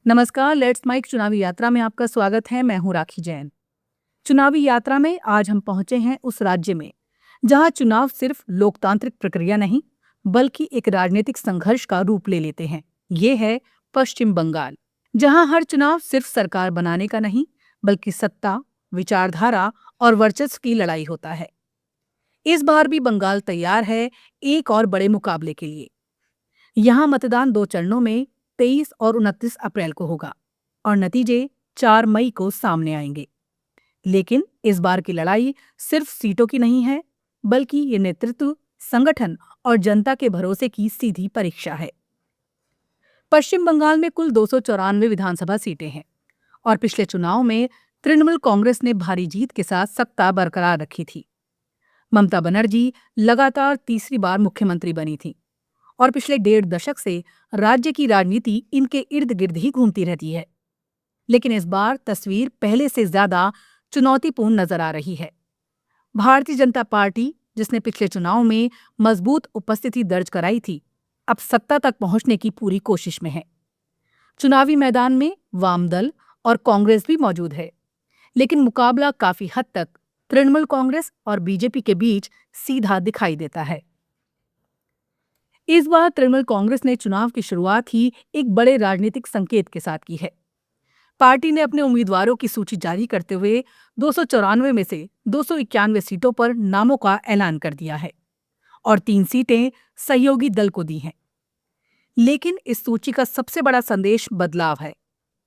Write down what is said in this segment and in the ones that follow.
नमस्कार, let's mic चुनावी यात्रा में आपका स्वागत है। मैं हूं राखी जैन। चुनावी यात्रा में आज हम पहुंचे हैं उस राज्य में जहां चुनाव सिर्फ लोकतांत्रिक प्रक्रिया नहीं बल्कि एक राजनीतिक संघर्ष का रूप ले लेते हैं। ये है पश्चिम बंगाल, जहां हर चुनाव सिर्फ सरकार बनाने का नहीं बल्कि सत्ता, विचारधारा और वर्चस्व की लड़ाई होता है। इस बार भी बंगाल तैयार है एक और बड़े मुकाबले के लिए। यहाँ मतदान 2 चरणों में 23 और 29 अप्रैल को होगा और नतीजे 4 मई को सामने आएंगे। लेकिन इस बार की लड़ाई सिर्फ सीटों की नहीं है, बल्कि ये नेतृत्व, संगठन और जनता के भरोसे की सीधी परीक्षा है। पश्चिम बंगाल में कुल 294 विधानसभा सीटें हैं और पिछले चुनाव में तृणमूल कांग्रेस ने भारी जीत के साथ सत्ता बरकरार रखी थी। ममता बनर्जी लगातार तीसरी बार मुख्यमंत्री बनी थी और पिछले 1.5 दशक से राज्य की राजनीति इनके इर्द गिर्द ही घूमती रहती है। लेकिन इस बार तस्वीर पहले से ज्यादा चुनौतीपूर्ण नजर आ रही है। भारतीय जनता पार्टी, जिसने पिछले चुनाव में मजबूत उपस्थिति दर्ज कराई थी, अब सत्ता तक पहुंचने की पूरी कोशिश में है। चुनावी मैदान में वाम दल और कांग्रेस भी मौजूद है, लेकिन मुकाबला काफी हद तक तृणमूल कांग्रेस और बीजेपी के बीच सीधा दिखाई देता है। इस बार तृणमूल कांग्रेस ने चुनाव की शुरुआत ही एक बड़े राजनीतिक संकेत के साथ की है। पार्टी ने अपने उम्मीदवारों की सूची जारी करते हुए 294 में से 291 सीटों पर नामों का ऐलान कर दिया है और 3 सीटें सहयोगी दल को दी हैं। लेकिन इस सूची का सबसे बड़ा संदेश बदलाव है।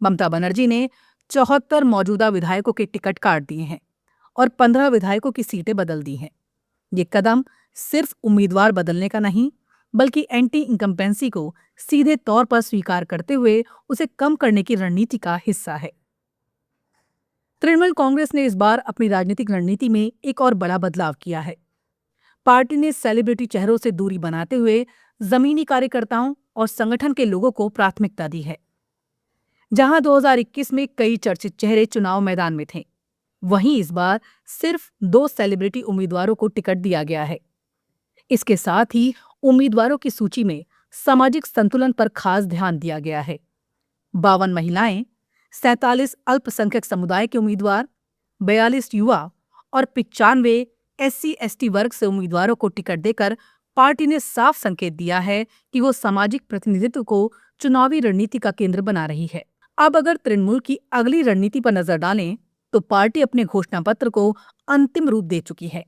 ममता बनर्जी ने 74 मौजूदा विधायकों के टिकट काट दिए हैं और 15 विधायकों की सीटें बदल दी हैं। ये कदम सिर्फ उम्मीदवार बदलने का नहीं बल्कि एंटी इनकम्पेंसी को सीधे तौर पर स्वीकार करते हुए उसे कम करने की रणनीति का हिस्सा है। तृणमूल कांग्रेस ने इस बार अपनी राजनीतिक रणनीति में एक और बड़ा बदलाव किया है। पार्टी ने सेलिब्रिटी चेहरों से दूरी बनाते हुए जमीनी कार्यकर्ताओं और संगठन के लोगों को प्राथमिकता दी है। जहां 2021 में कई चर्चित चेहरे चुनाव मैदान में थे, वहीं इस बार सिर्फ 2 सेलिब्रिटी उम्मीदवारों को टिकट दिया गया है। इसके साथ ही उम्मीदवारों की सूची में सामाजिक संतुलन पर खास ध्यान दिया गया है। 52 महिलाएं, 47 अल्पसंख्यक समुदाय के उम्मीदवार, 42 युवा और 95 SC/ST वर्ग से उम्मीदवारों को टिकट देकर पार्टी ने साफ संकेत दिया है कि वो सामाजिक प्रतिनिधित्व को चुनावी रणनीति का केंद्र बना रही है। अब अगर तृणमूल की अगली रणनीति पर नजर डालें तो पार्टी अपने घोषणा पत्र को अंतिम रूप दे चुकी है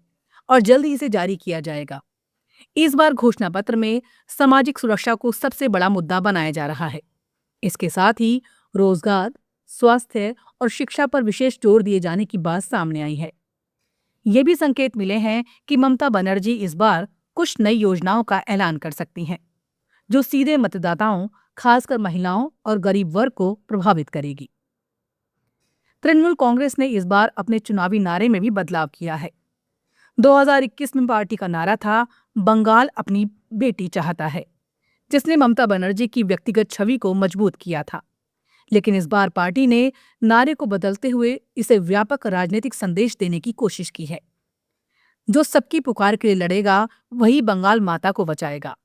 और जल्द ही इसे जारी किया जाएगा। इस बार घोषणा पत्र में सामाजिक सुरक्षा को सबसे बड़ा मुद्दा बनाया जा रहा है। इसके साथ ही रोजगार, स्वास्थ्य और शिक्षा पर विशेष जोर दिए जाने की बात सामने आई है। ये भी संकेत मिले हैं कि ममता बनर्जी इस बार कुछ नई योजनाओं का ऐलान कर सकती हैं, जो सीधे मतदाताओं, खासकर महिलाओं और गरीब वर्ग को प्रभावित करेगी। तृणमूल कांग्रेस ने इस बार अपने चुनावी नारे में भी बदलाव किया है। 2021 में पार्टी का नारा था, बंगाल अपनी बेटी चाहता है, जिसने ममता बनर्जी की व्यक्तिगत छवि को मजबूत किया था। लेकिन इस बार पार्टी ने नारे को बदलते हुए इसे व्यापक राजनीतिक संदेश देने की कोशिश की है। जो सबकी पुकार के लिए लड़ेगा, वही बंगाल माता को बचाएगा।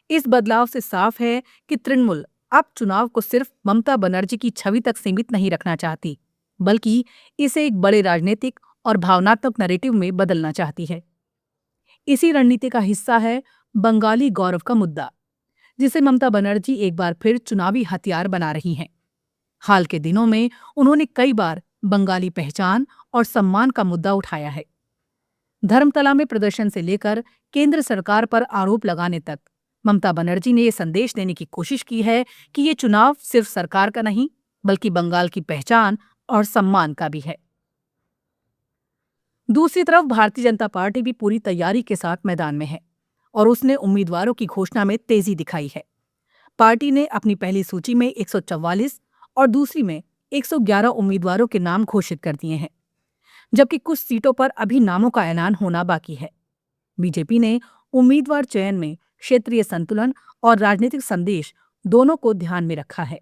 इस बदलाव से साफ है कि तृणमूल अब चुनाव को सिर्फ ममता बनर्जी की छवि तक सीमित नहीं रखना चाहती, बल्कि इसे एक बड़े राजनीतिक और भावनात्मक नैरेटिव में बदलना चाहती है। इसी रणनीति का हिस्सा है बंगाली गौरव का मुद्दा, जिसे ममता बनर्जी एक बार फिर चुनावी हथियार बना रही हैं। हाल के दिनों में उन्होंने कई बार बंगाली पहचान और सम्मान का मुद्दा उठाया है। धर्मतला में प्रदर्शन से लेकर केंद्र सरकार पर आरोप लगाने तक ममता बनर्जी ने ये संदेश देने की कोशिश की है कि ये चुनाव सिर्फ सरकार का नहीं बल्कि बंगाल की पहचान और सम्मान का भी है। दूसरी तरफ भारतीय जनता पार्टी भी पूरी तैयारी के साथ मैदान में है और उसने उम्मीदवारों की घोषणा में तेजी दिखाई है। पार्टी ने अपनी पहली सूची में 144 और दूसरी में 111 उम्मीदवारों के नाम घोषित कर दिए हैं, जबकि कुछ सीटों पर अभी नामों का ऐलान होना बाकी है। बीजेपी ने उम्मीदवार चयन में क्षेत्रीय संतुलन और राजनीतिक संदेश दोनों को ध्यान में रखा है।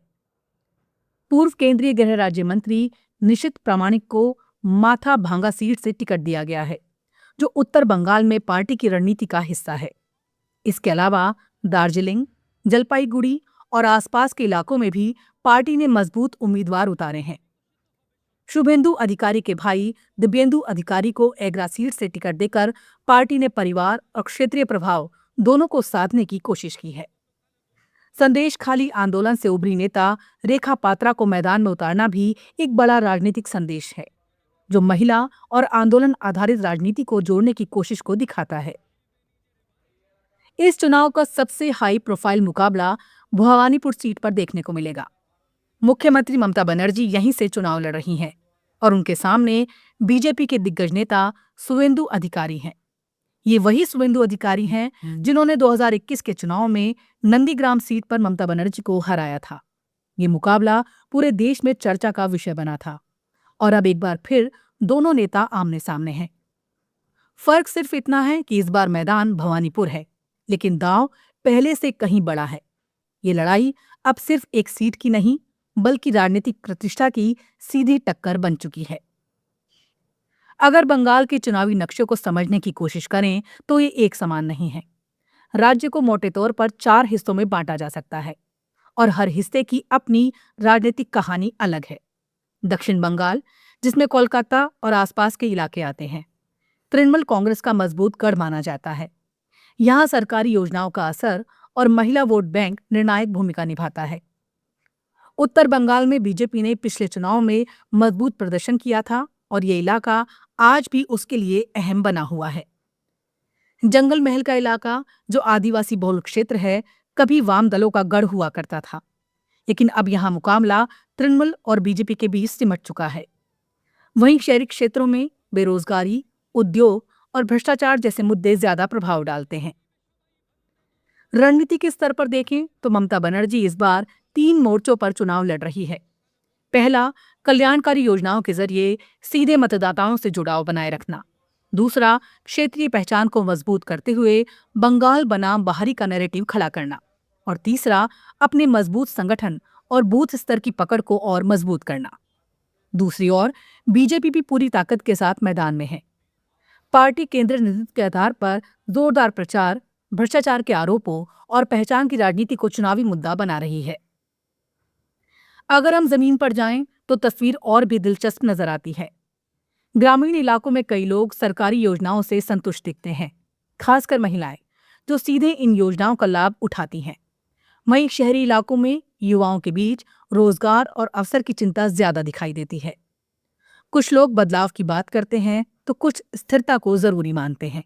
पूर्व केंद्रीय गृह राज्य मंत्री निशित प्रामाणिक को माथा भांगा सीट से टिकट दिया गया है, जो उत्तर बंगाल में पार्टी की रणनीति का हिस्सा है। इसके अलावा दार्जिलिंग, जलपाईगुड़ी और आसपास के इलाकों में भी पार्टी ने मजबूत उम्मीदवार उतारे हैं। शुभेंदु अधिकारी के भाई दिव्येंदु अधिकारी को एग्रा सीट से टिकट देकर पार्टी ने परिवार और क्षेत्रीय प्रभाव दोनों को साधने की कोशिश की है। संदेश खाली आंदोलन से उभरी नेता रेखा पात्रा को मैदान में उतारना भी एक बड़ा राजनीतिक संदेश है, जो महिला और आंदोलन आधारित राजनीति को जोड़ने की कोशिश को दिखाता है। इस चुनाव का सबसे हाई प्रोफाइल मुकाबला भवानीपुर सीट पर देखने को मिलेगा। मुख्यमंत्री ममता बनर्जी यहीं से चुनाव लड़ रही हैं और उनके सामने बीजेपी के दिग्गज नेता शुभेंदु अधिकारी हैं। ये वही शुभेंदु अधिकारी हैं जिन्होंने 2021 के चुनाव में नंदीग्राम सीट पर ममता बनर्जी को हराया था। ये मुकाबला पूरे देश में चर्चा का विषय बना था और अब एक बार फिर दोनों नेता आमने सामने हैं। फर्क सिर्फ इतना है कि इस बार मैदान भवानीपुर है, लेकिन दांव पहले से कहीं बड़ा है। ये लड़ाई अब सिर्फ एक सीट की नहीं, बल्कि राजनीतिक प्रतिष्ठा की सीधी टक्कर बन चुकी है। अगर बंगाल के चुनावी नक्शे को समझने की कोशिश करें तो ये एक समान नहीं है। राज्य को मोटे तौर पर 4 हिस्सों में बांटा जा सकता है और हर हिस्से की अपनी राजनीतिक कहानी अलग है। दक्षिण बंगाल, जिसमें कोलकाता और आसपास के इलाके आते हैं, तृणमूल कांग्रेस का मजबूत गढ़ माना जाता है। यहाँ सरकारी योजनाओं का असर और महिला वोट बैंक निर्णायक भूमिका निभाता है। उत्तर बंगाल में बीजेपी ने पिछले चुनाव में मजबूत प्रदर्शन किया था और ये इलाका आज भी उसके लिए अहम बना हुआ है। जंगल महल का इलाका, जो आदिवासी बहुल क्षेत्र है, कभी वाम दलों का गढ़ हुआ करता था, लेकिन अब यहाँ मुकाबला तृणमूल और बीजेपी के बीच सिमट चुका है। वहीं शहरी क्षेत्रों में बेरोजगारी, उद्योग और भ्रष्टाचार जैसे मुद्दे ज्यादा प्रभाव डालते हैं। रणनीति के स्तर पर देखें तो ममता बनर्जी इस बार 3 मोर्चों पर चुनाव लड़ रही है। पहला, कल्याणकारी योजनाओं के जरिए सीधे मतदाताओं से जुड़ाव बनाए रखना। दूसरा, क्षेत्रीय पहचान को मजबूत करते हुए बंगाल बनाम बाहरी का नैरेटिव खड़ा करना। और तीसरा, अपने मजबूत संगठन और बूथ स्तर की पकड़ को और मजबूत करना। दूसरी ओर बीजेपी भी पूरी ताकत के साथ मैदान में है। पार्टी केंद्रीय नेतृत्व के आधार पर जोरदार प्रचार, भ्रष्टाचार के आरोपों और पहचान की राजनीति को चुनावी मुद्दा बना रही है। अगर हम जमीन पर जाएं तो तस्वीर और भी दिलचस्प नजर आती है। ग्रामीण इलाकों में कई लोग सरकारी योजनाओं से संतुष्ट दिखते हैं, खासकर महिलाएं, जो सीधे इन योजनाओं का लाभ उठाती हैं। वहीं शहरी इलाकों में युवाओं के बीच रोजगार और अवसर की चिंता ज्यादा दिखाई देती है। कुछ लोग बदलाव की बात करते हैं तो कुछ स्थिरता को जरूरी मानते हैं।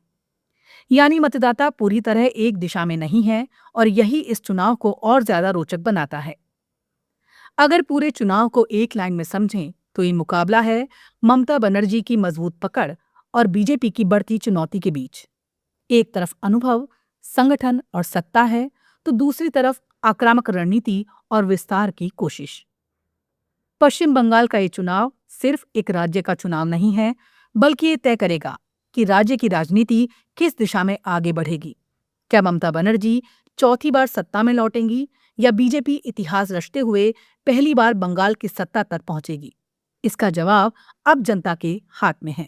यानी मतदाता पूरी तरह एक दिशा में नहीं है और यही इस चुनाव को और ज्यादा रोचक बनाता है। अगर पूरे चुनाव को एक लाइन में समझें तो ये मुकाबला है ममता बनर्जी की मजबूत पकड़ और बीजेपी की बढ़ती चुनौती के बीच। एक तरफ अनुभव, संगठन और सत्ता है, तो दूसरी तरफ आक्रामक रणनीति और विस्तार की कोशिश। पश्चिम बंगाल का ये चुनाव सिर्फ एक राज्य का चुनाव नहीं है, बल्कि ये तय करेगा कि राज्य की राजनीति किस दिशा में आगे बढ़ेगी। क्या ममता बनर्जी चौथी बार सत्ता में लौटेंगी या बीजेपी इतिहास रचते हुए पहली बार बंगाल की सत्ता तक पहुंचेगी? इसका जवाब अब जनता के हाथ में है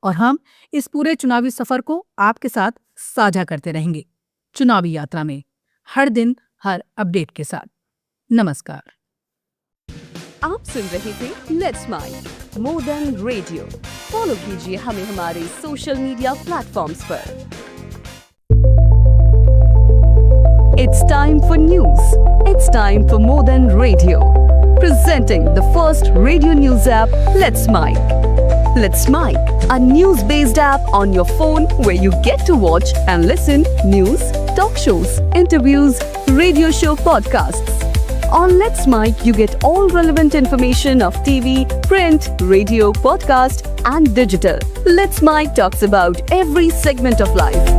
और हम इस पूरे चुनावी सफर को आपके साथ साझा करते रहेंगे, चुनावी यात्रा में, हर दिन हर अपडेट के साथ। नमस्कार। आप सुन रहे थे let's mike more than radio. Follow कीजिए हमें हमारे सोशल मीडिया प्लेटफॉर्म्स पर। It's time for news. It's time for more than radio. Presenting the first radio news app, Let's Mic. Let's Mic, a news-based app on your phone where you get to watch and listen news, talk shows, interviews, radio show podcasts. On Let's Mic, you get all relevant information of TV, print, radio, podcast, and digital. Let's Mic talks about every segment of life.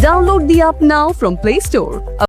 Download the app now from Play Store.